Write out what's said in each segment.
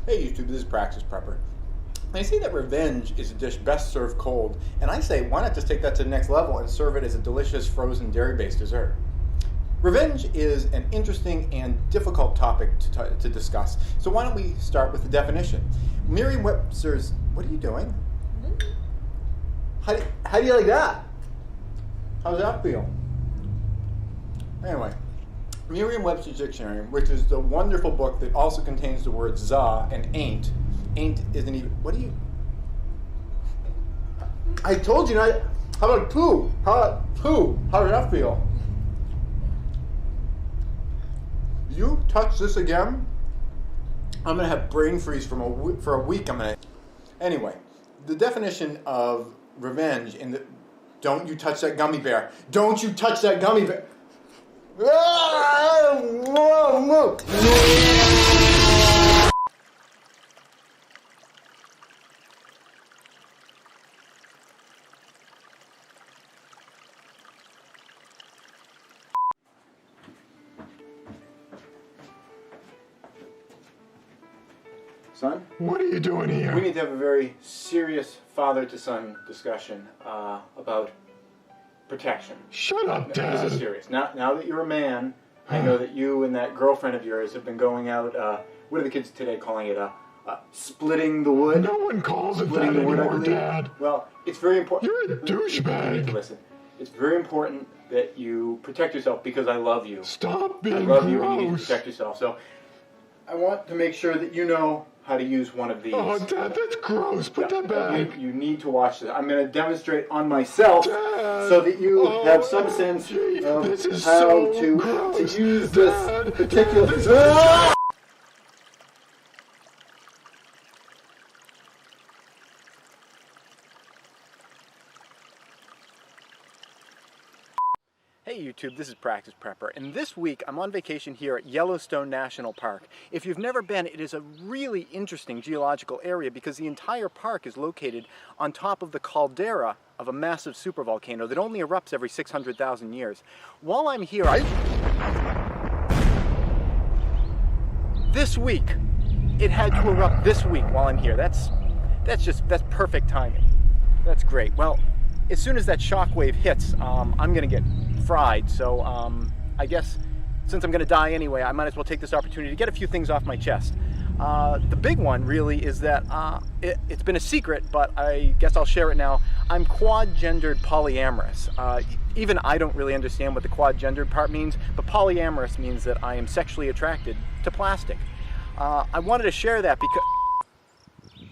Hey YouTube, this is Praxis Prepper. They say that revenge is a dish best served cold, and I say why not just take that to the next level and serve it as a delicious frozen dairy-based dessert. Revenge is an interesting and difficult topic to discuss, so why don't we start with the definition. Merriam-Webster's, what are you doing? How do you like that? How does that feel? Anyway, Merriam-Webster's dictionary, which is the wonderful book that also contains the words za and ain't isn't even, what do you, I told you not, how about poo? How does that feel? You touch this again, I'm going to have brain freeze for a week. Anyway, the definition of revenge in the, don't you touch that gummy bear. Don't you touch that gummy bear. Son? What are you doing here? We need to have a very serious father-to-son discussion about protection. Shut up, Dad. This is serious. Now that you're a man, I know that you and that girlfriend of yours have been going out, what are the kids today calling it? Splitting the wood? No one calls it that Splitting the wood, I anymore, believe. Dad. Well, it's very important. You're a douchebag. You need to listen. It's very important that you protect yourself because I love you. Stop being I love you and you need to gross. protect yourself. So I want to make sure that you know how to use one of these. Oh, Dad, that's gross. Put that back. You need to watch this. I'm going to demonstrate on myself, Dad. so that you have some sense of this is how so to gross. use Dad. this particular... Hey YouTube, this is Praxis Prepper, and this week I'm on vacation here at Yellowstone National Park. If you've never been, it is a really interesting geological area because the entire park is located on top of the caldera of a massive supervolcano that only erupts every 600,000 years. While I'm here, this week, it had to erupt this week while I'm here. That's perfect timing. That's great. Well, as soon as that shockwave hits, I'm gonna get fried, so I guess since I'm gonna die anyway, I might as well take this opportunity to get a few things off my chest. The big one really is that it's been a secret, but I guess I'll share it now. I'm quad-gendered polyamorous. Even I don't really understand what the quad-gendered part means, but polyamorous means that I am sexually attracted to plastic. I wanted to share that because...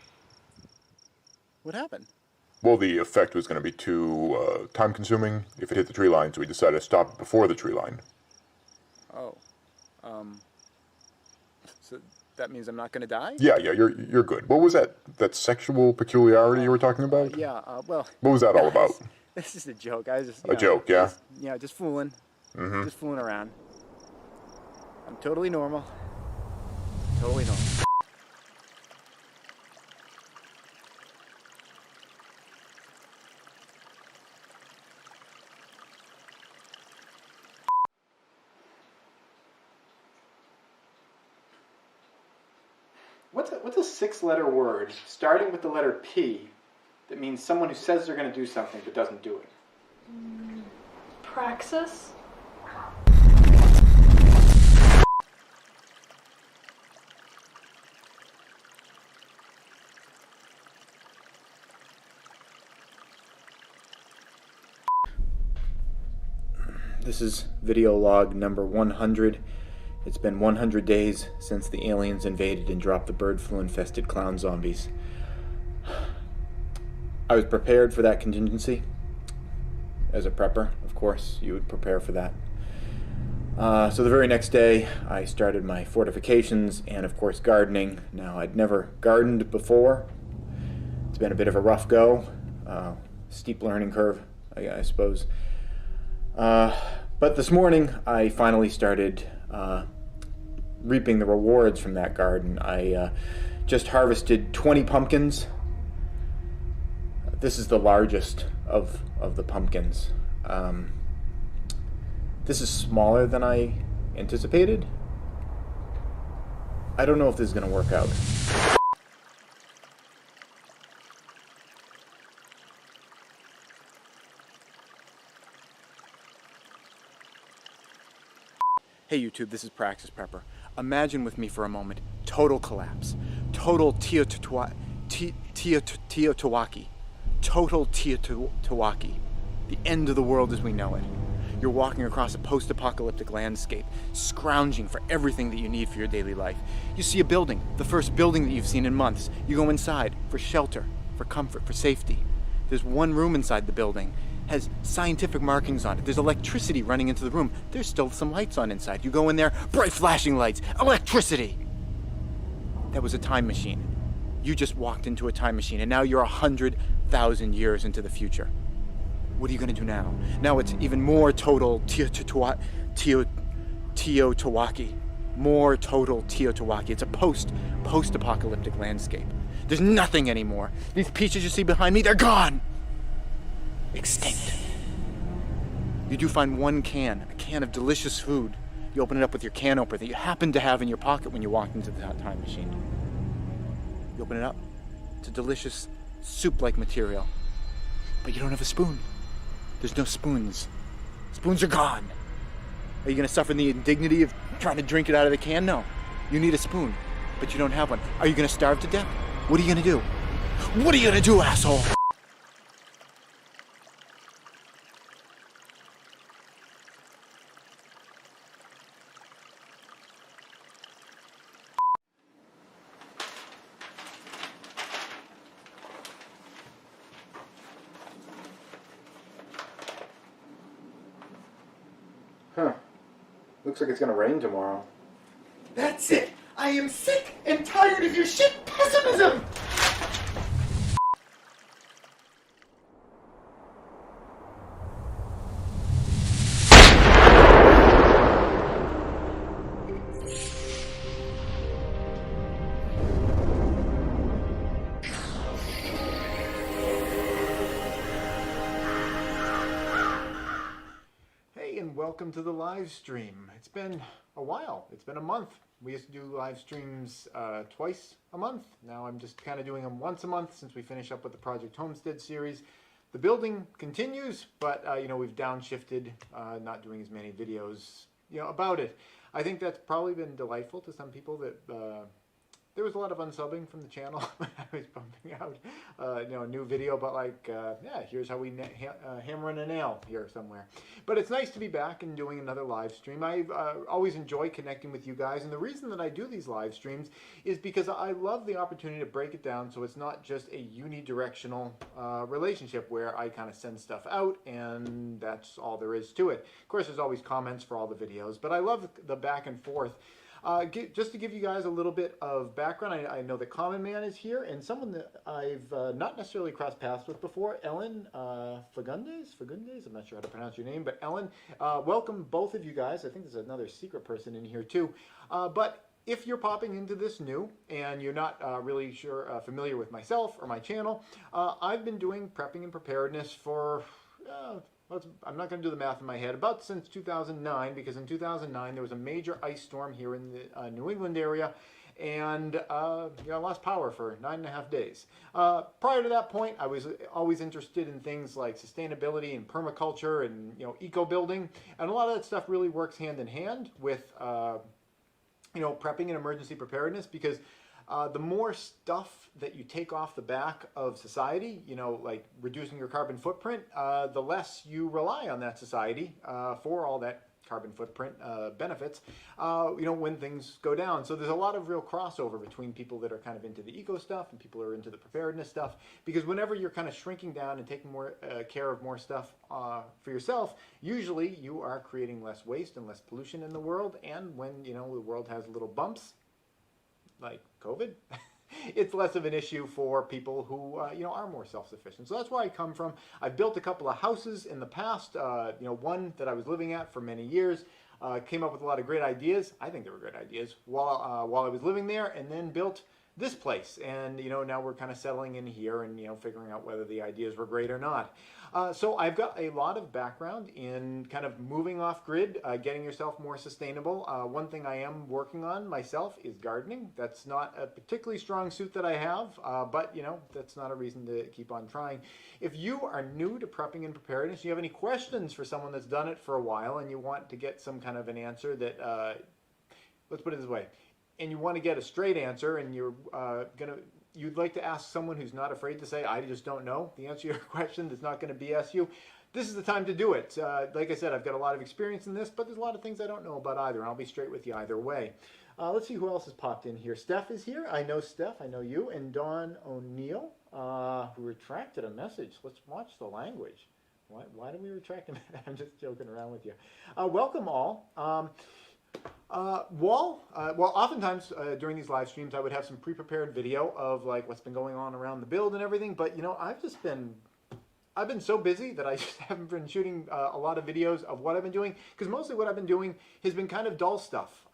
What happened? Well, the effect was going to be too time-consuming if it hit the tree line, so we decided to stop it before the tree line. Oh, so that means I'm not going to die? Yeah, you're good. What was that sexual peculiarity you were talking about? Well... What was that all about? This is a joke. I was just... A joke, yeah? Just fooling. Mm-hmm. Just fooling around. I'm totally normal. Totally normal. What's a six-letter word starting with the letter P that means someone who says they're going to do something but doesn't do it? Praxis? This is video log number 100. It's been 100 days since the aliens invaded and dropped the bird flu-infested clown zombies. I was prepared for that contingency. As a prepper, of course, you would prepare for that. So the very next day, I started my fortifications and, of course, gardening. Now, I'd never gardened before. It's been a bit of a rough go. Steep learning curve, I suppose. But this morning, I finally started reaping the rewards from that garden. I just harvested 20 pumpkins. This is the largest of the pumpkins. This is smaller than I anticipated. I don't know if this is going to work out. Hey YouTube, this is Praxis Prepper. Imagine with me for a moment, total collapse. Total Teotihuacan. Total Teotihuacan. The end of the world as we know it. You're walking across a post-apocalyptic landscape, scrounging for everything that you need for your daily life. You see a building, the first building that you've seen in months. You go inside for shelter, for comfort, for safety. There's one room inside the building, has scientific markings on it. There's electricity running into the room. There's still some lights on inside. You go in there, bright flashing lights, electricity. That was a time machine. You just walked into a time machine and now you're 100,000 years into the future. What are you gonna do now? Now it's even more total Teotihuacan. More total Teotihuacan. It's a post-apocalyptic landscape. There's nothing anymore. These peaches you see behind me, they're gone. Extinct. You do find one can, a can of delicious food. You open it up with your can opener that you happen to have in your pocket when you walked into the time machine. You open it up. It's a delicious soup-like material. But you don't have a spoon. There's no spoons. Spoons are gone. Are you going to suffer the indignity of trying to drink it out of the can? No. You need a spoon, but you don't have one. Are you going to starve to death? What are you going to do? What are you going to do, asshole? Huh. Looks like it's gonna rain tomorrow. That's it! I am sick and tired of your shit pessimism! And welcome to the live stream. It's been a while. It's been a month. We used to do live streams twice a month. Now I'm just kind of doing them once a month since we finish up with the Project Homestead series. The building continues, but you know, we've downshifted, not doing as many videos, you know, about it. I think that's probably been delightful to some people that there was a lot of unsubbing from the channel when I was pumping out, you know, a new video about like, yeah, here's how we hammer in a nail here somewhere. But it's nice to be back and doing another live stream. I always enjoy connecting with you guys, and the reason that I do these live streams is because I love the opportunity to break it down so it's not just a unidirectional relationship where I kind of send stuff out and that's all there is to it. Of course, there's always comments for all the videos, but I love the back and forth. Just to give you guys a little bit of background, I know that Common Man is here, and someone that I've not necessarily crossed paths with before, Ellen Fagundes, I'm not sure how to pronounce your name, but Ellen, welcome both of you guys. I think there's another secret person in here too. But if you're popping into this new and you're not really familiar with myself or my channel, I've been doing prepping and preparedness for... I'm not going to do the math in my head, about since 2009, because in 2009 there was a major ice storm here in the New England area, and you know, I lost power for 9.5 days. Prior to that point, I was always interested in things like sustainability and permaculture and, you know, eco-building, and a lot of that stuff really works hand in hand with you know, prepping and emergency preparedness, because the more stuff that you take off the back of society, you know, like reducing your carbon footprint, the less you rely on that society for all that carbon footprint benefits, you know, when things go down. So there's a lot of real crossover between people that are kind of into the eco stuff and people who are into the preparedness stuff, because whenever you're kind of shrinking down and taking more care of more stuff for yourself, usually you are creating less waste and less pollution in the world. And when, you know, the world has little bumps, like COVID, it's less of an issue for people who, you know, are more self-sufficient. So that's where I come from. I've built a couple of houses in the past, you know, one that I was living at for many years, came up with a lot of great ideas. I think they were great ideas while I was living there, and then built this place. And, you know, now we're kind of settling in here and, you know, figuring out whether the ideas were great or not. So I've got a lot of background in kind of moving off grid, getting yourself more sustainable. One thing I am working on myself is gardening. That's not a particularly strong suit that I have, but, you know, that's not a reason to keep on trying. If you are new to prepping and preparedness, you have any questions for someone that's done it for a while and you want to get some kind of an answer that, let's put it this way, and you want to get a straight answer and you'd like to ask someone who's not afraid to say, I just don't know the answer to your question, that's not going to BS you, this is the time to do it. Like I said, I've got a lot of experience in this, but there's a lot of things I don't know about either, and I'll be straight with you either way. Let's see who else has popped in here. Steph is here. I know Steph. I know you. And Dawn O'Neill, who retracted a message. Let's watch the language. Why did we retract a message? I'm just joking around with you. Welcome all. Well, oftentimes during these live streams, I would have some pre-prepared video of like what's been going on around the build and everything. But you know, I've been so busy that I just haven't been shooting a lot of videos of what I've been doing, because mostly what I've been doing has been kind of dull stuff.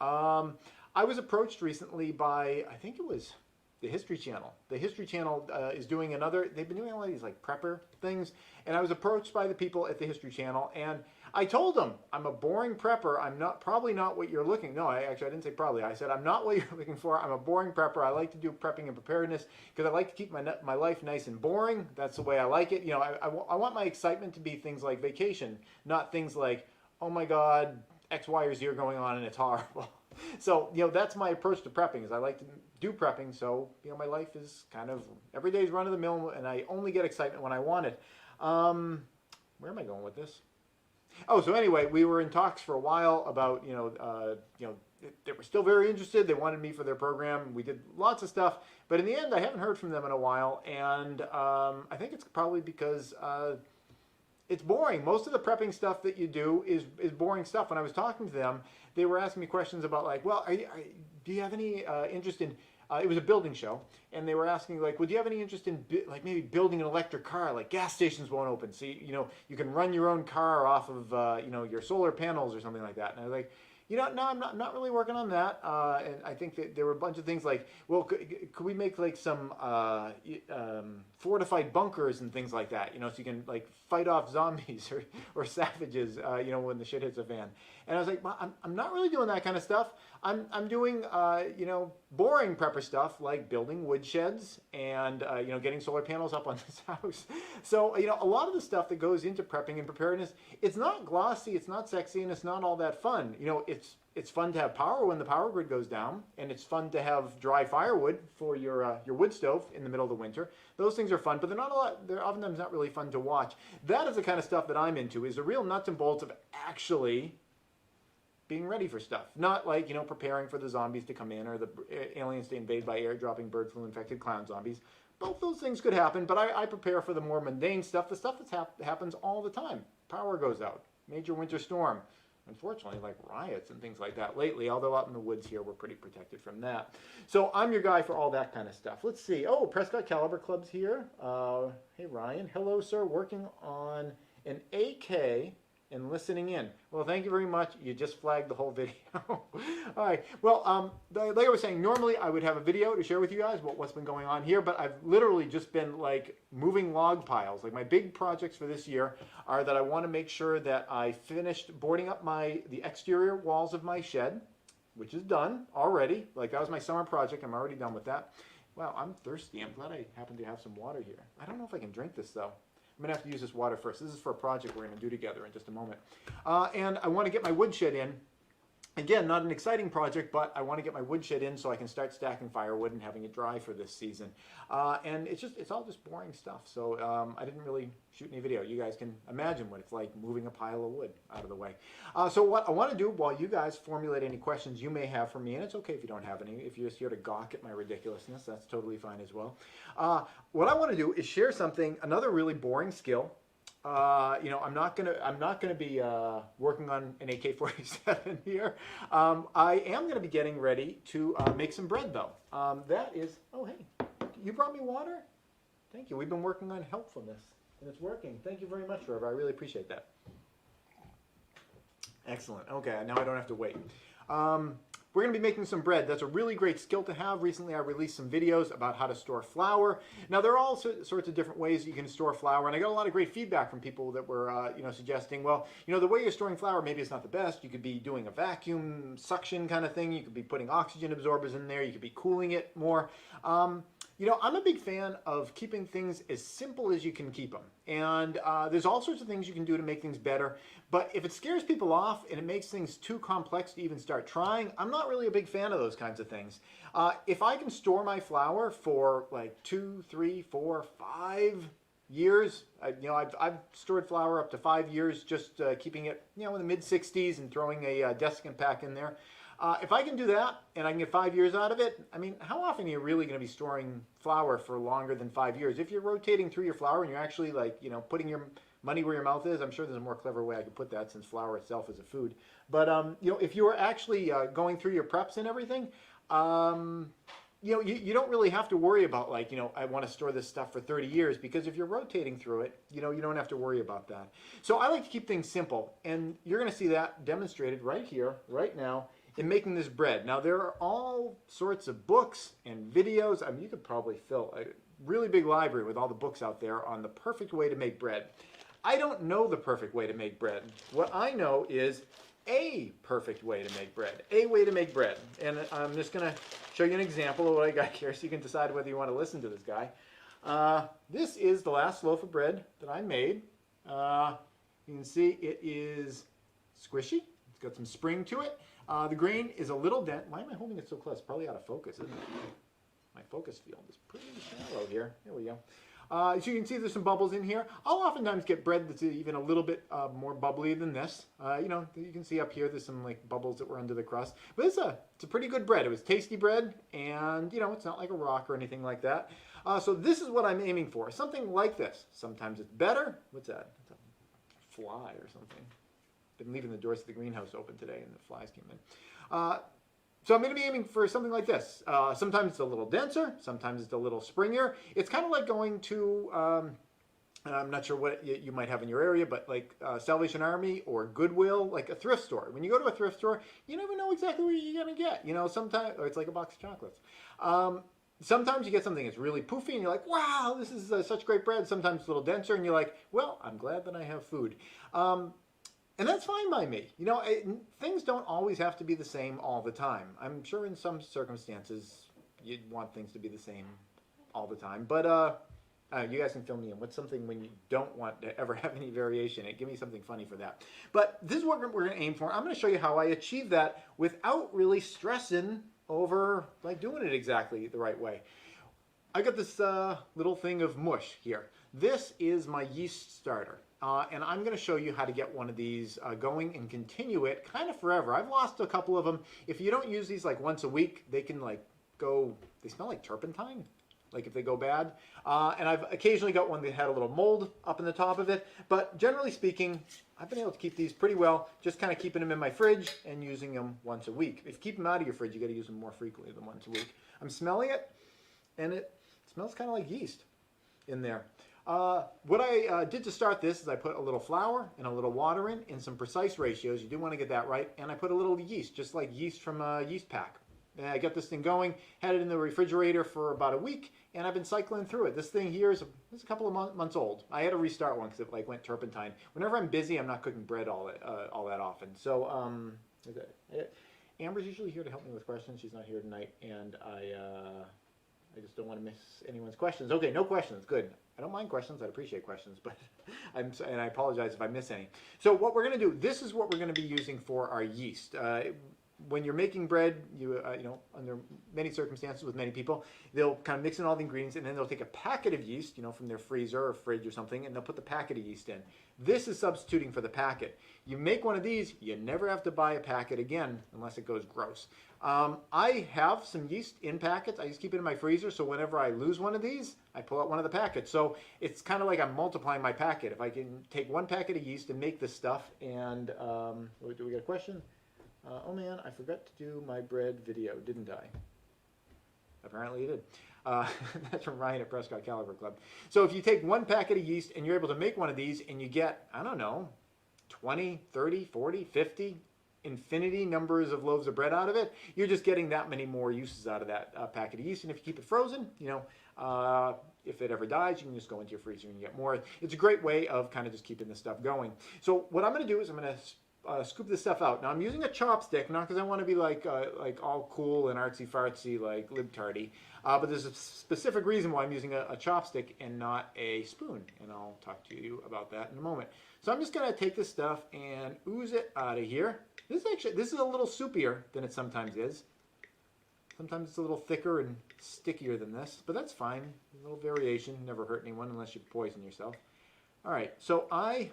I was approached recently by, I think it was the History Channel. The History Channel is doing they've been doing all these like prepper things, and I was approached by the people at the History Channel, and I told them, I'm a boring prepper. I'm probably not what you're looking. No, I didn't say probably. I said, I'm not what you're looking for. I'm a boring prepper. I like to do prepping and preparedness because I like to keep my life nice and boring. That's the way I like it. You know, I want my excitement to be things like vacation, not things like, oh my God, X, Y, or Z are going on and it's horrible. So, you know, that's my approach to prepping, is I like to do prepping. So, you know, my life is kind of, every day is run of the mill, and I only get excitement when I want it. Where am I going with this? Oh, so anyway, we were in talks for a while about, they were still very interested. They wanted me for their program. We did lots of stuff, but in the end, I haven't heard from them in a while, and I think it's probably because it's boring. Most of the prepping stuff that you do is boring stuff. When I was talking to them, they were asking me questions about like, well, do you have any interest in, it was a building show, and they were asking like, would you have any interest in like maybe building an electric car? Like gas stations won't open, so you can run your own car off of your solar panels or something like that. And I was like, no, I'm not really working on that. And I think that there were a bunch of things like, well, could we make like some fortified bunkers and things like that, so you can like fight off zombies or savages, when the shit hits the fan. And I was like, well, I'm not really doing that kind of stuff. I'm doing, boring prepper stuff like building wood sheds and, getting solar panels up on this house. So, a lot of the stuff that goes into prepping and preparedness, it's not glossy, it's not sexy, and it's not all that fun. It's fun to have power when the power grid goes down, and it's fun to have dry firewood for your wood stove in the middle of the winter. Those things are fun, but they're oftentimes not really fun to watch. That is the kind of stuff that I'm into, is the real nuts and bolts of actually being ready for stuff. Not like, preparing for the zombies to come in or the aliens to invade by airdropping bird flu infected clown zombies. Both those things could happen, but I prepare for the more mundane stuff, the stuff that happens all the time. Power goes out, major winter storm. Unfortunately, like riots and things like that lately, although out in the woods here, we're pretty protected from that. So I'm your guy for all that kind of stuff. Let's see. Oh, Prescott Caliber Club's here. Hey, Ryan. Hello, sir. Working on an AK and listening in. Well, thank you very much. You just flagged the whole video. All right. Well, like I was saying, normally I would have a video to share with you guys about what's been going on here, but I've literally just been like moving log piles. Like my big projects for this year are that I want to make sure that I finished boarding up the exterior walls of my shed, which is done already. Like that was my summer project. I'm already done with that. Wow, I'm thirsty. I'm glad I happen to have some water here. I don't know if I can drink this though. I'm going to have to use this water first. This is for a project we're going to do together in just a moment. And I want to get my woodshed in. Again, not an exciting project, but I want to get my woodshed in so I can start stacking firewood and having it dry for this season. And it's all just boring stuff. So I didn't really shoot any video. You guys can imagine what it's like moving a pile of wood out of the way. So what I want to do while you guys formulate any questions you may have for me, and it's okay if you don't have any, if you're just here to gawk at my ridiculousness, that's totally fine as well. What I want to do is share something, another really boring skill. I'm not gonna be working on an AK-47 here. I am gonna be getting ready to make some bread though. That is, oh hey, you brought me water? Thank you. We've been working on helpfulness and it's working. Thank you very much, Trevor. I really appreciate that. Excellent. Okay, now I don't have to wait. we're going to be making some bread. That's a really great skill to have. Recently, I released some videos about how to store flour. Now, there are all sorts of different ways you can store flour, and I got a lot of great feedback from people that were, suggesting, well, the way you're storing flour maybe it's not the best. You could be doing a vacuum suction kind of thing. You could be putting oxygen absorbers in there. You could be cooling it more. I'm a big fan of keeping things as simple as you can keep them. And there's all sorts of things you can do to make things better. But if it scares people off and it makes things too complex to even start trying, I'm not really a big fan of those kinds of things. If I can store my flour for like 2, 3, 4, 5 years, I've stored flour up to 5 years, just keeping it, in the mid 60s and throwing a desiccant pack in there. If I can do that and I can get 5 years out of it, how often are you really going to be storing flour for longer than 5 years? If you're rotating through your flour and you're actually putting your money where your mouth is, I'm sure there's a more clever way I could put that since flour itself is a food. But, if you're actually going through your preps and everything, you don't really have to worry about I want to store this stuff for 30 years because if you're rotating through it, you don't have to worry about that. So I like to keep things simple, and you're going to see that demonstrated right here, right now, in making this bread. Now, there are all sorts of books and videos. You could probably fill a really big library with all the books out there on the perfect way to make bread. I don't know the perfect way to make bread. What I know is a perfect way to make bread, a way to make bread. And I'm just going to show you an example of what I got here so you can decide whether you want to listen to this guy. This is the last loaf of bread that I made. You can see it is squishy. It's got some spring to it. The grain is a little dent. Why am I holding it so close? Probably out of focus, isn't it? My focus field is pretty shallow here. There we go. So you can see there's some bubbles in here. I'll oftentimes get bread that's even a little bit more bubbly than this. You can see up here there's some bubbles that were under the crust. But it's a pretty good bread. It was tasty bread, and it's not like a rock or anything like that. So this is what I'm aiming for. Something like this. Sometimes it's better. What's that? It's a fly or something. Been leaving the doors to the greenhouse open today and the flies came in. So I'm going to be aiming for something like this. Sometimes it's a little denser, sometimes it's a little springier. It's kind of like going to, I'm not sure what you might have in your area, but Salvation Army or Goodwill, like a thrift store. When you go to a thrift store, you never know exactly what you're going to get. Sometimes, or it's like a box of chocolates. Sometimes you get something that's really poofy and you're like, wow, this is such great bread. Sometimes it's a little denser and you're like, well, I'm glad that I have food. And that's fine by me. Things don't always have to be the same all the time. I'm sure in some circumstances you'd want things to be the same all the time. But you guys can fill me in. What's something when you don't want to ever have any variation? Give me something funny for that. But this is what we're going to aim for. I'm going to show you how I achieve that without really stressing over doing it exactly the right way. I got this little thing of mush here. This is my yeast starter. And I'm going to show you how to get one of these going and continue it kind of forever. I've lost a couple of them. If you don't use these once a week, they can go, they smell like turpentine, if they go bad. And I've occasionally got one that had a little mold up in the top of it. But generally speaking, I've been able to keep these pretty well, just kind of keeping them in my fridge and using them once a week. If you keep them out of your fridge, you got to use them more frequently than once a week. I'm smelling it, and it smells kind of like yeast in there. What I did to start this is I put a little flour and a little water in some precise ratios. You do want to get that right. And I put a little yeast, just like yeast from a yeast pack. And I got this thing going, had it in the refrigerator for about a week, and I've been cycling through it. This thing here is a couple of months old. I had to restart one because it went turpentine. Whenever I'm busy, I'm not cooking bread all that often. So Amber's usually here to help me with questions. She's not here tonight, and I just don't want to miss anyone's questions. Okay, no questions. Good. I don't mind questions. I appreciate questions, but and I apologize if I miss any. So what we're going to do, this is what we're going to be using for our yeast. When you're making bread, under many circumstances with many people, they'll kind of mix in all the ingredients, and then they'll take a packet of yeast, from their freezer or fridge or something, and they'll put the packet of yeast in. This is substituting for the packet. You make one of these, you never have to buy a packet again unless it goes gross. I have some yeast in packets. I just keep it in my freezer, so whenever I lose one of these, I pull out one of the packets. So it's kind of like I'm multiplying my packet. If I can take one packet of yeast and make this stuff, and do we get a question? Oh man, I forgot to do my bread video, didn't I? Apparently you did. That's from Ryan at Prescott Caliber Club. So if you take one packet of yeast and you're able to make one of these and you get, I don't know, 20, 30, 40, 50 infinity numbers of loaves of bread out of it. You're just getting that many more uses out of that packet of yeast. And if you keep it frozen, if it ever dies, you can just go into your freezer and get more. It's a great way of kind of just keeping this stuff going. So what I'm going to do is I'm going to scoop this stuff out. Now I'm using a chopstick, not because I want to be like all cool and artsy fartsy like libtardy, but there's a specific reason why I'm using a chopstick and not a spoon, and I'll talk to you about that in a moment. So I'm just going to take this stuff and ooze it out of here. This is a little soupier than it sometimes is. Sometimes it's a little thicker and stickier than this, but that's fine. A little variation, never hurt anyone unless you poison yourself. All right, so I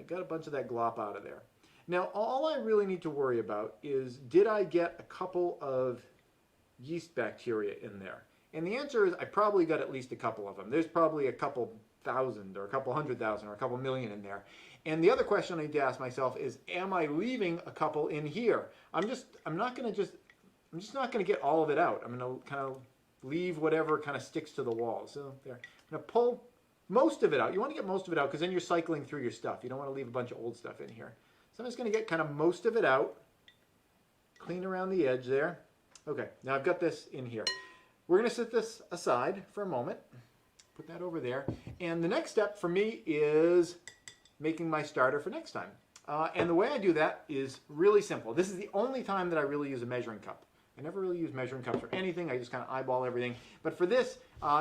got a bunch of that glop out of there. Now, all I really need to worry about is, did I get a couple of yeast bacteria in there? And the answer is I probably got at least a couple of them. There's probably a couple thousand or a couple 100,000 or a couple million in there. And the other question I need to ask myself is, am I leaving a couple in here? I'm just not going to get all of it out. I'm going to kind of leave whatever kind of sticks to the wall. So there, I'm going to pull most of it out. You want to get most of it out because then you're cycling through your stuff. You don't want to leave a bunch of old stuff in here. So I'm just going to get kind of most of it out. Clean around the edge there. Okay, now I've got this in here. We're going to set this aside for a moment. Put that over there. And the next step for me is making my starter for next time. And the way I do that is really simple. This is the only time that I really use a measuring cup. I never really use measuring cups for anything. I just kind of eyeball everything. But for this,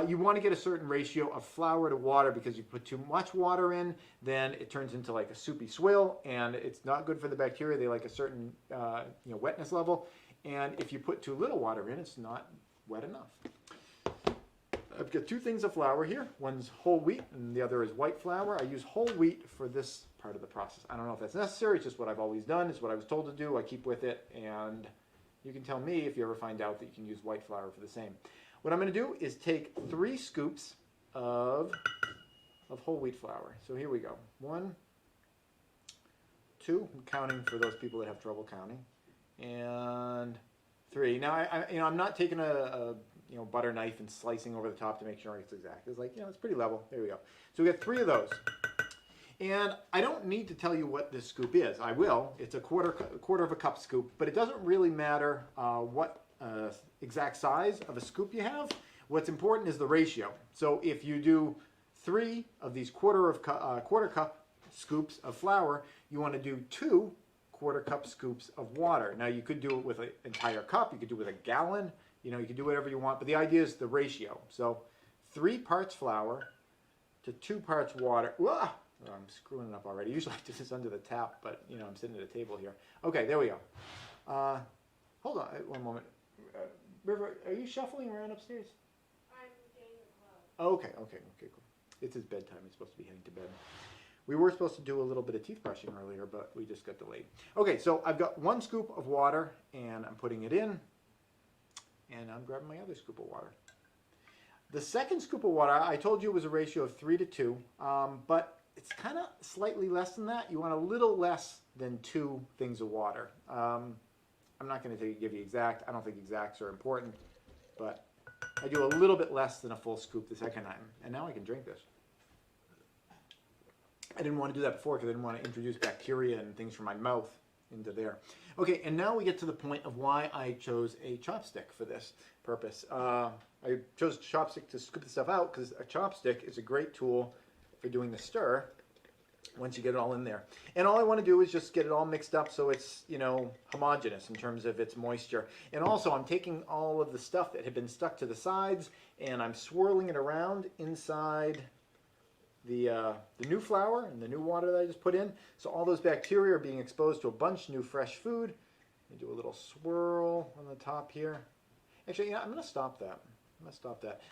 you want to get a certain ratio of flour to water, because you put too much water in, then it turns into like a soupy swill, and it's not good for the bacteria. They like a certain wetness level. And if you put too little water in, it's not wet enough. I've got two things of flour here. One's whole wheat and the other is white flour. I use whole wheat for this part of the process. I don't know if that's necessary. It's just what I've always done. It's what I was told to do. I keep with it, and you can tell me if you ever find out that you can use white flour for the same. What I'm going to do is take 3 scoops of whole wheat flour. So here we go. 1, 2. I'm counting for those people that have trouble counting. And 3. Now I'm not taking a butter knife and slicing over the top to make sure it's exact. It's like, it's pretty level. There we go. So we got 3 of those. And I don't need to tell you what this scoop is. I will. It's a quarter of a cup scoop, but it doesn't really matter what exact size of a scoop you have. What's important is the ratio. So if you do 3 of these quarter cup scoops of flour, you want to do 2 quarter cup scoops of water. Now you could do it with an entire cup. You could do it with a gallon. You could do whatever you want, but the idea is the ratio. So 3 parts flour to 2 parts water. Whoa! Oh, I'm screwing it up already. Usually I do this under the tap, but I'm sitting at a table here. Okay, there we go. Hold on one moment. River, are you shuffling around upstairs? I'm getting the clothes. Okay, cool. It's his bedtime. He's supposed to be heading to bed. We were supposed to do a little bit of teeth brushing earlier, but we just got delayed. Okay, so I've got 1 scoop of water, and I'm putting it in, and I'm grabbing my other scoop of water. The second scoop of water, I told you, was a ratio of 3 to 2, but it's kind of slightly less than that. You want a little less than 2 things of water. I'm not going to give you exact. I don't think exacts are important, but I do a little bit less than a full scoop the second time. And now I can drink this. I didn't want to do that before because I didn't want to introduce bacteria and things from my mouth into there. Okay, and now we get to the point of why I chose a chopstick for this purpose. I chose a chopstick to scoop the stuff out because a chopstick is a great tool for doing the stir once you get it all in there. And all I want to do is just get it all mixed up so it's, homogeneous in terms of its moisture. And also I'm taking all of the stuff that had been stuck to the sides and I'm swirling it around inside the new flour and the new water that I just put in. So all those bacteria are being exposed to a bunch of new fresh food. Let me do a little swirl on the top here. Actually, I'm going to stop that.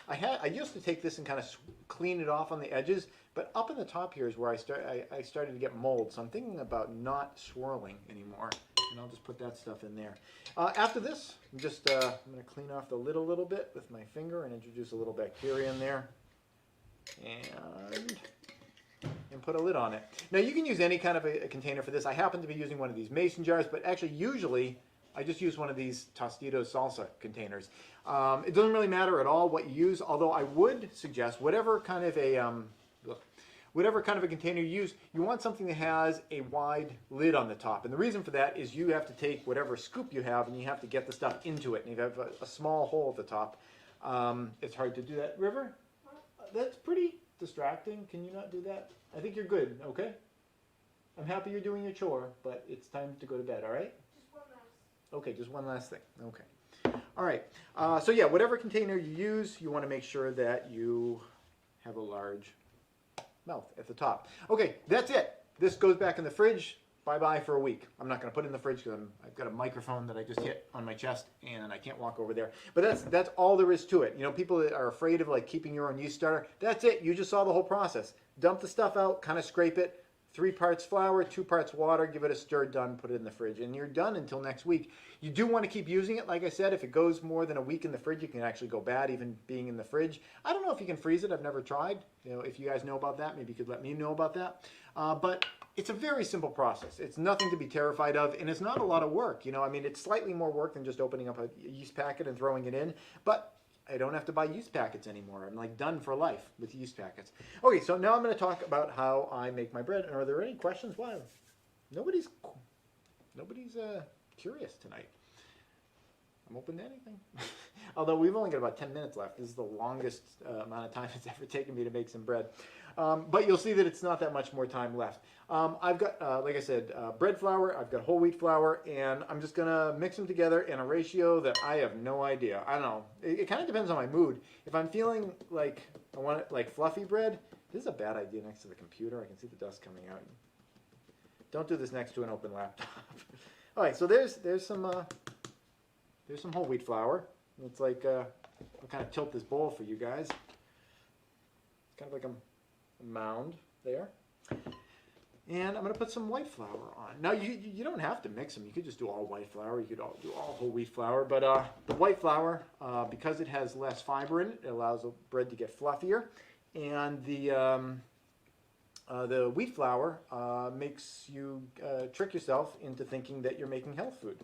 I used to take this and kind of clean it off on the edges, but up in the top here is where I started to get mold. So I'm thinking about not swirling anymore, and I'll just put that stuff in there. After this, I'm going to clean off the lid a little bit with my finger and introduce a little bacteria in there, and put a lid on it. Now you can use any kind of a container for this. I happen to be using one of these mason jars, but actually usually I just use one of these Tostitos salsa containers. It doesn't really matter at all what you use, although I would suggest whatever kind of whatever kind of a container you use, you want something that has a wide lid on the top. And the reason for that is you have to take whatever scoop you have and you have to get the stuff into it. And you have a small hole at the top. It's hard to do that. River, that's pretty distracting. Can you not do that? I think you're good, okay? I'm happy you're doing your chore, but it's time to go to bed, all right? Just one last. Okay, just one last thing. Okay. All right. So yeah, whatever container you use, you want to make sure that you have a large mouth at the top. Okay, that's it. This goes back in the fridge. Bye-bye for a week. I'm not going to put it in the fridge because I've got a microphone that I just hit on my chest and I can't walk over there. But that's all there is to it. You know, people that are afraid of like keeping your own yeast starter, that's it. You just saw the whole process. Dump the stuff out, kind of scrape it. 3 parts flour, 2 parts water, give it a stir, done, put it in the fridge. And you're done until next week. You do want to keep using it. Like I said, if it goes more than a week in the fridge, it can actually go bad even being in the fridge. I don't know if you can freeze it. I've never tried. You know, if you guys know about that, maybe you could let me know about that. But it's a very simple process. It's nothing to be terrified of, and it's not a lot of work. You know, I mean, it's slightly more work than just opening up a yeast packet and throwing it in, but I don't have to buy yeast packets anymore. I'm like done for life with yeast packets. Okay, so now I'm going to talk about how I make my bread. And are there any questions? Wow, nobody's curious tonight. I'm open to anything. Although we've only got about 10 minutes left. This is the longest amount of time it's ever taken me to make some bread. But you'll see that it's not that much more time left. I've got, like I said, bread flour, I've got whole wheat flour, and I'm just going to mix them together in a ratio that I have no idea. I don't know. It kind of depends on my mood. If I'm feeling like I want it like fluffy bread, this is a bad idea next to the computer. I can see the dust coming out. Don't do this next to an open laptop. All right, so there's some whole wheat flour. It's like, I'll kind of tilt this bowl for you guys. It's kind of like a mound there. And I'm going to put some white flour on. Now, you don't have to mix them. You could just do all white flour. You could do all whole wheat flour. But the white flour, because it has less fiber in it, it allows the bread to get fluffier. And the wheat flour makes you trick yourself into thinking that you're making health food.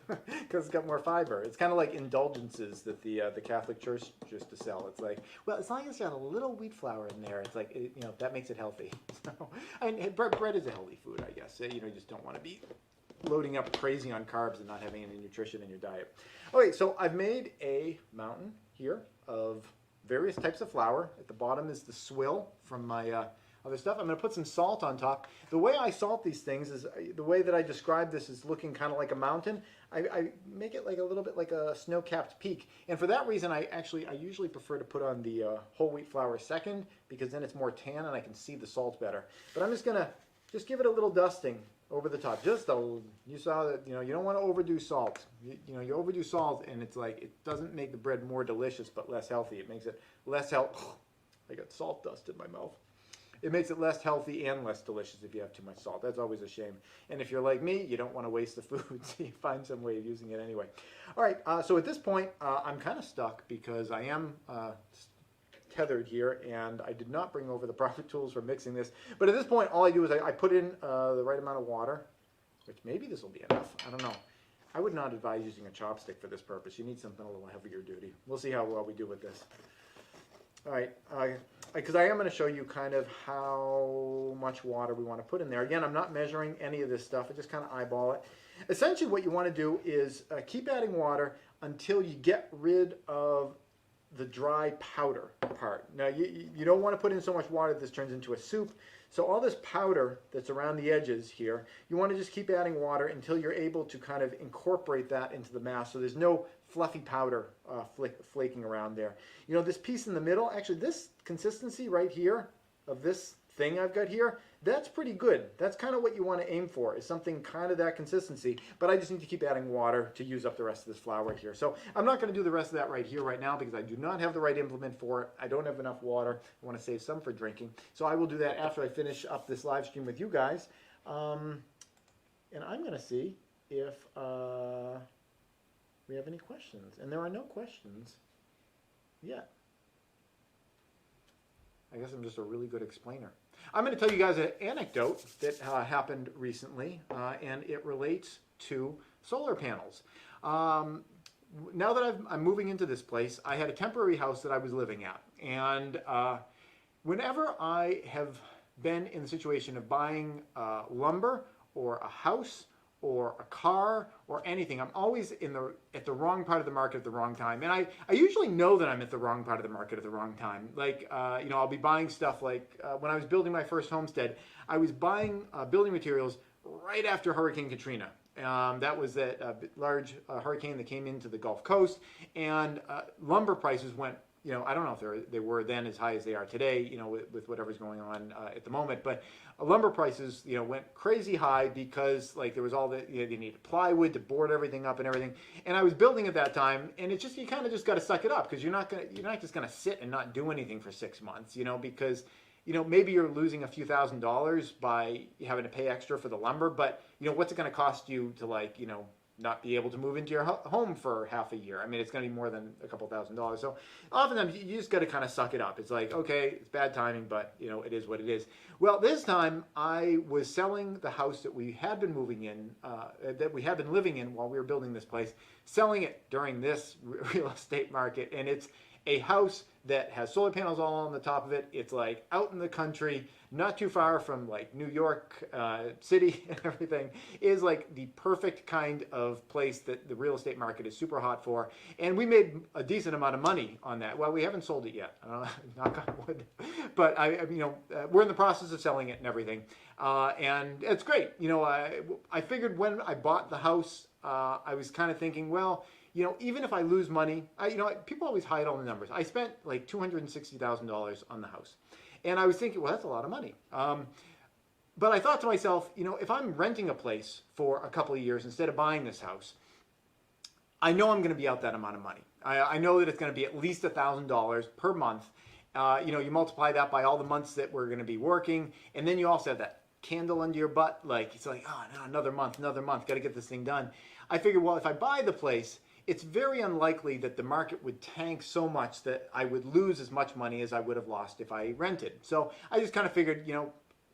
Because it's got more fiber. It's kind of like indulgences that the Catholic Church used to sell. It's like, well, as long as you have a little wheat flour in there, it's like, you know, that makes it healthy. So, I mean, bread is a healthy food, I guess. You know, you just don't want to be loading up crazy on carbs and not having any nutrition in your diet. Okay, so I've made a mountain here of various types of flour. At the bottom is the swill from my other stuff. I'm going to put some salt on top. The way I salt these things is, the way that I describe this is looking kind of like a mountain. I make it like a little bit like a snow-capped peak. And for that reason, I usually prefer to put on the whole wheat flour second, because then it's more tan and I can see the salt better. But I'm just going to give it a little dusting over the top. You saw that, you know, you don't want to overdo salt. You know, you overdo salt and it's like, it doesn't make the bread more delicious but less healthy. It makes it less healthy. I got salt dust in my mouth. It makes it less healthy and less delicious if you have too much salt. That's always a shame. And if you're like me, you don't want to waste the food, so you find some way of using it anyway. All right, so at this point, I'm kind of stuck because I am tethered here, and I did not bring over the proper tools for mixing this. But at this point, all I do is I put in the right amount of water, which maybe this will be enough. I don't know. I would not advise using a chopstick for this purpose. You need something a little heavier duty. We'll see how well we do with this. All right, because I am going to show you kind of how much water we want to put in there. Again, I'm not measuring any of this stuff. I just kind of eyeball it. Essentially, what you want to do is keep adding water until you get rid of the dry powder part. Now, you don't want to put in so much water that this turns into a soup. So all this powder that's around the edges here, you want to just keep adding water until you're able to kind of incorporate that into the mass so there's no fluffy powder flaking around there. You know, this piece in the middle, actually this consistency right here of this thing I've got here, that's pretty good. That's kind of what you want to aim for, is something kind of that consistency, but I just need to keep adding water to use up the rest of this flour here. So I'm not going to do the rest of that right here, right now, because I do not have the right implement for it. I don't have enough water. I want to save some for drinking. So I will do that after I finish up this live stream with you guys. And I'm going to see if we have any questions. And there are no questions yet. I guess I'm just a really good explainer. I'm going to tell you guys an anecdote that happened recently, and it relates to solar panels. Now that I'm moving into this place, I had a temporary house that I was living at, and whenever I have been in the situation of buying lumber or a house or a car or anything, I'm always at the wrong part of the market at the wrong time. And I usually know that I'm at the wrong part of the market at the wrong time. Like, I'll be buying stuff like when I was building my first homestead, I was buying building materials right after Hurricane Katrina. That was that large hurricane that came into the Gulf Coast, and lumber prices went, I don't know if they were then as high as they are today, with whatever's going on at the moment, but lumber prices, went crazy high because like there was all the, they needed plywood to board everything up and everything. And I was building at that time, and it's just, you kind of just got to suck it up because you're not just going to sit and not do anything for 6 months, because maybe you're losing a few $1,000s by having to pay extra for the lumber, but what's it going to cost you to not be able to move into your home for half a year? I mean, it's going to be more than a couple $1,000s. So oftentimes you just got to kind of suck it up. It's like, okay, it's bad timing, but it is what it is. Well, this time I was selling the house that we had been moving in, that we had been living in while we were building this place, selling it during this real estate market. And it's a house that has solar panels all on the top of it. It's like out in the country, not too far from like New York City and everything. It is like the perfect kind of place that the real estate market is super hot for. And we made a decent amount of money on that. Well, we haven't sold it yet, knock on wood. But we're in the process of selling it and everything. And it's great. I figured when I bought the house, I was kind of thinking, well, even if I lose money, people always hide all the numbers. I spent like $260,000 on the house. And I was thinking, well, that's a lot of money. But I thought to myself, if I'm renting a place for a couple of years instead of buying this house, I know I'm going to be out that amount of money. I know that it's going to be at least $1,000 per month. You multiply that by all the months that we're going to be working. And then you also have that candle under your butt. Like, it's like, oh, no, another month, got to get this thing done. I figured, well, if I buy the place, it's very unlikely that the market would tank so much that I would lose as much money as I would have lost if I rented. So I just kind of figured,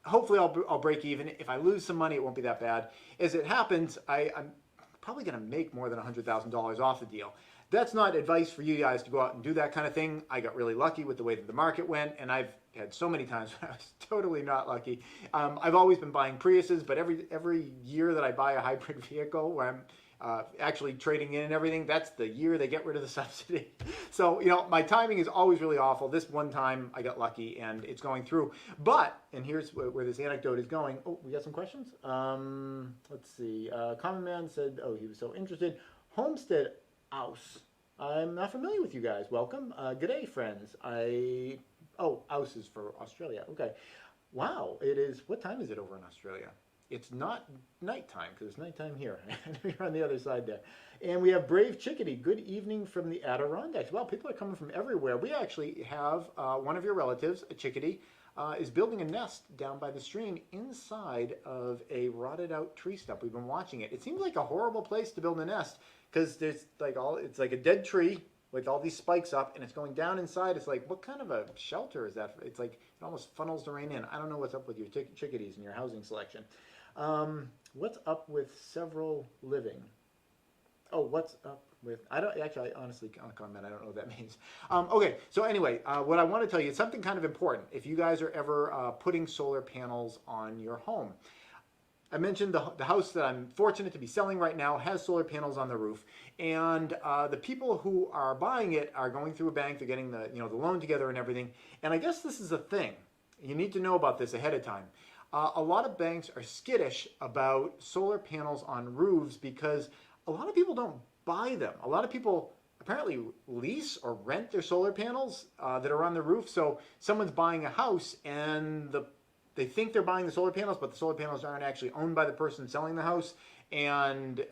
hopefully I'll break even. If I lose some money, it won't be that bad. As it happens, I'm probably going to make more than $100,000 off the deal. That's not advice for you guys to go out and do that kind of thing. I got really lucky with the way that the market went, and I've had so many times when I was totally not lucky. I've always been buying Priuses, but every year that I buy a hybrid vehicle where I'm actually trading in and everything, that's the year they get rid of the subsidy. So, my timing is always really awful. This one time I got lucky and it's going through. But, and here's where this anecdote is going. Oh, we got some questions? Let's see. Common Man said, oh, he was so interested. Homestead House. I'm not familiar with you guys. Welcome. Good day, friends. House is for Australia. Okay. Wow. It is, what time is it over in Australia? It's not nighttime because it's nighttime here. You're on the other side there. And we have Brave Chickadee. Good evening from the Adirondacks. Well, people are coming from everywhere. We actually have one of your relatives, a chickadee, is building a nest down by the stream inside of a rotted out tree stump. We've been watching it. It seems like a horrible place to build a nest because there's it's like a dead tree with all these spikes up and it's going down inside. It's like, what kind of a shelter is that? It's like it almost funnels the rain in. I don't know what's up with your chickadees and your housing selection. What's up with several living? Oh, what's up with, I honestly can't comment. I don't know what that means. Okay, so anyway, what I want to tell you is something kind of important. If you guys are ever putting solar panels on your home. I mentioned the house that I'm fortunate to be selling right now has solar panels on the roof, and the people who are buying it are going through a bank. They're getting the the loan together and everything. And I guess this is a thing. You need to know about this ahead of time. A lot of banks are skittish about solar panels on roofs because a lot of people don't buy them. A lot of people apparently lease or rent their solar panels that are on the roof. So someone's buying a house and they think they're buying the solar panels, but the solar panels aren't actually owned by the person selling the house. And,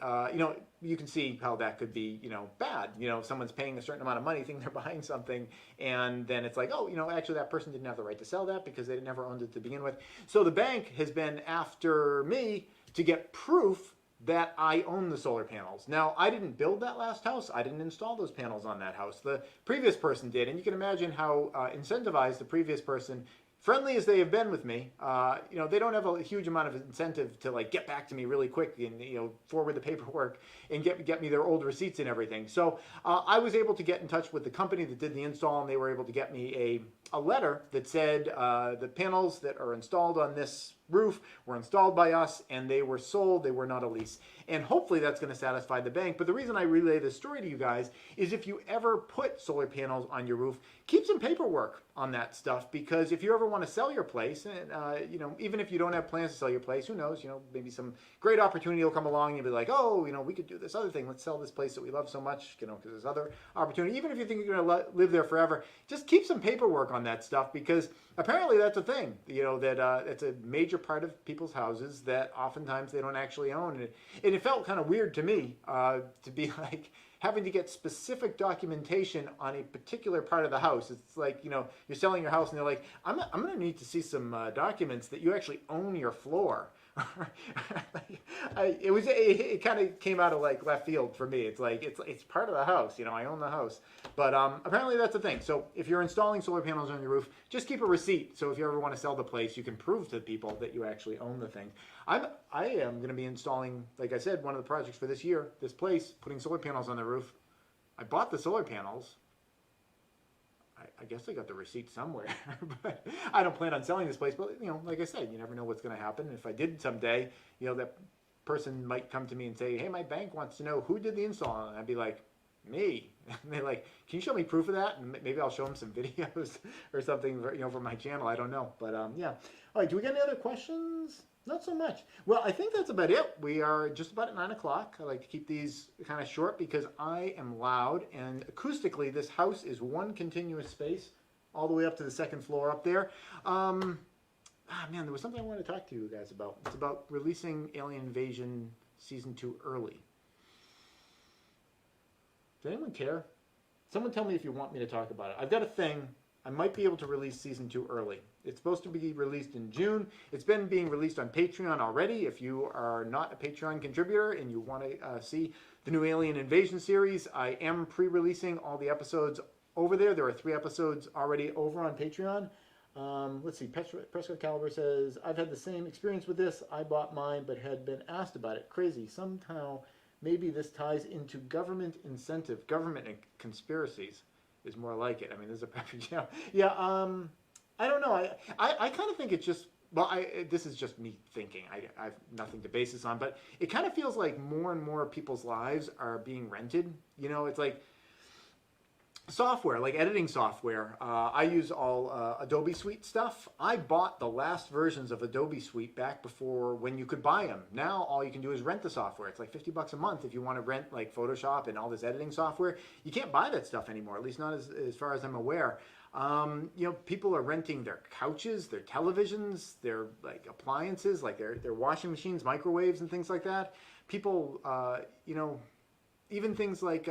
you can see how that could be, bad. If someone's paying a certain amount of money, think they're buying something, and then it's like, oh, actually that person didn't have the right to sell that because they never owned it to begin with. So the bank has been after me to get proof that I own the solar panels. Now, I didn't build that last house. I didn't install those panels on that house. The previous person did, and you can imagine how incentivized the previous person, friendly as they have been with me, they don't have a huge amount of incentive to get back to me really quick and forward the paperwork and get me their old receipts and everything. So I was able to get in touch with the company that did the install, and they were able to get me a letter that said the panels that are installed on this roof were installed by us and they were sold, they were not a lease. And hopefully that's going to satisfy the bank. But the reason I relay this story to you guys is if you ever put solar panels on your roof, keep some paperwork on that stuff, because if you ever want to sell your place, and you know, even if you don't have plans to sell your place, who knows, you know, maybe some great opportunity will come along and you'll be like, oh, you know, we could do this other thing. Let's sell this place that we love so much, you know, because there's other opportunity. Even if you think you're going to live there forever, just keep some paperwork on that stuff, because apparently that's a thing, you know, that it's a major part of people's houses that oftentimes they don't actually own. And it felt kind of weird to me to be like having to get specific documentation on a particular part of the house. It's like, you know, you're selling your house and they're like, I'm going to need to see some documents that you actually own your floor. It kind of came out of like left field for me. It's like it's part of the house, you know. I own the house, but apparently that's the thing. So if you're installing solar panels on your roof, just keep a receipt. So if you ever want to sell the place, you can prove to people that you actually own the thing. I am going to be installing, like I said, one of the projects for this year. This place, putting solar panels on the roof. I bought the solar panels. I guess I got the receipt somewhere, but I don't plan on selling this place. But, you know, like I said, you never know what's going to happen. If I did someday, you know, that person might come to me and say, hey, my bank wants to know who did the install. And I'd be like, me. And they're like, can you show me proof of that? And maybe I'll show them some videos or something, you know, for my channel. I don't know. But, yeah. All right, do we get any other questions? Not so much. Well, I think that's about it. We are just about at 9 o'clock. I like to keep these kind of short because I am loud, and acoustically this house is one continuous space all the way up to the second floor up there. Man, there was something I wanted to talk to you guys about. It's about releasing Alien Invasion Season 2 early. Does anyone care? Someone tell me if you want me to talk about it. I've got a thing. I might be able to release Season 2 early. It's supposed to be released in June. It's been being released on Patreon already. If you are not a Patreon contributor and you want to see the new Alien Invasion series, I am pre-releasing all the episodes over there. There are 3 episodes already over on Patreon. Let's see, Prescott Caliber says, I've had the same experience with this. I bought mine but had been asked about it. Crazy. Somehow, maybe this ties into government incentive. Government and conspiracies is more like it. I mean, there's a perfect, yeah, I don't know. I kind of think it's just, well, this is just me thinking. I have nothing to base this on, but it kind of feels like more and more people's lives are being rented. You know, it's like software, like editing software. I use all Adobe Suite stuff. I bought the last versions of Adobe Suite back before when you could buy them. Now all you can do is rent the software. It's like $50 a month if you want to rent like Photoshop and all this editing software. You can't buy that stuff anymore, at least not as far as I'm aware. You know, people are renting their couches, their televisions, their like appliances, like their washing machines, microwaves, and things like that. People, you know, even things like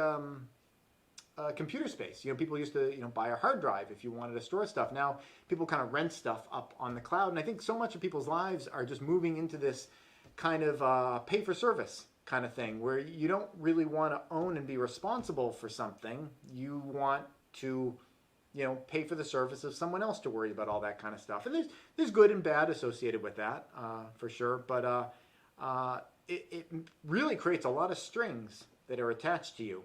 computer space. You know, people used to, you know, buy a hard drive if you wanted to store stuff. Now people kind of rent stuff up on the cloud, and I think so much of people's lives are just moving into this kind of pay for service kind of thing, where you don't really want to own and be responsible for something. You want to, you know, pay for the service of someone else to worry about all that kind of stuff. And there's good and bad associated with that, for sure. But it really creates a lot of strings that are attached to you.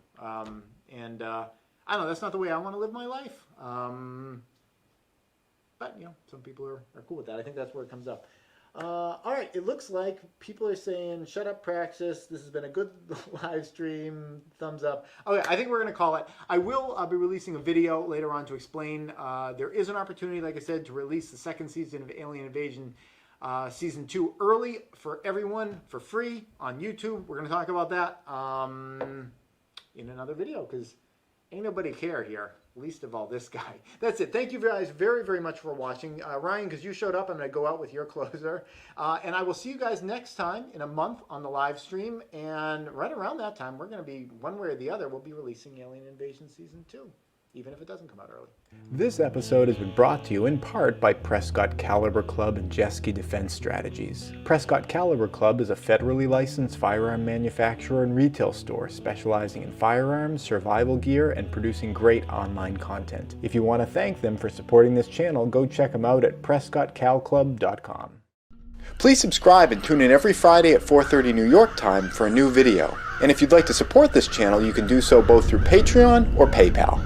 And I don't know, that's not the way I want to live my life. But, you know, some people are cool with that. I think that's where it comes up. All right, it looks like people are saying, shut up, Praxis. This has been a good live stream. Thumbs up. Okay, I think we're going to call it. I'll be releasing a video later on to explain. There is an opportunity, like I said, to release the second season of Alien Invasion Season 2 early for everyone for free on YouTube. We're going to talk about that in another video because ain't nobody care here. Least of all this guy. That's it. Thank you guys very, very much for watching. Ryan, because you showed up, I'm going to go out with your closer. And I will see you guys next time in a month on the live stream. And right around that time, we're going to be, one way or the other, we'll be releasing Alien Invasion Season 2. Even if it doesn't come out early. This episode has been brought to you in part by Prescott Caliber Club and Jeske Defense Strategies. Prescott Caliber Club is a federally licensed firearm manufacturer and retail store specializing in firearms, survival gear, and producing great online content. If you want to thank them for supporting this channel, go check them out at PrescottCalClub.com. Please subscribe and tune in every Friday at 4:30 New York time for a new video. And if you'd like to support this channel, you can do so both through Patreon or PayPal.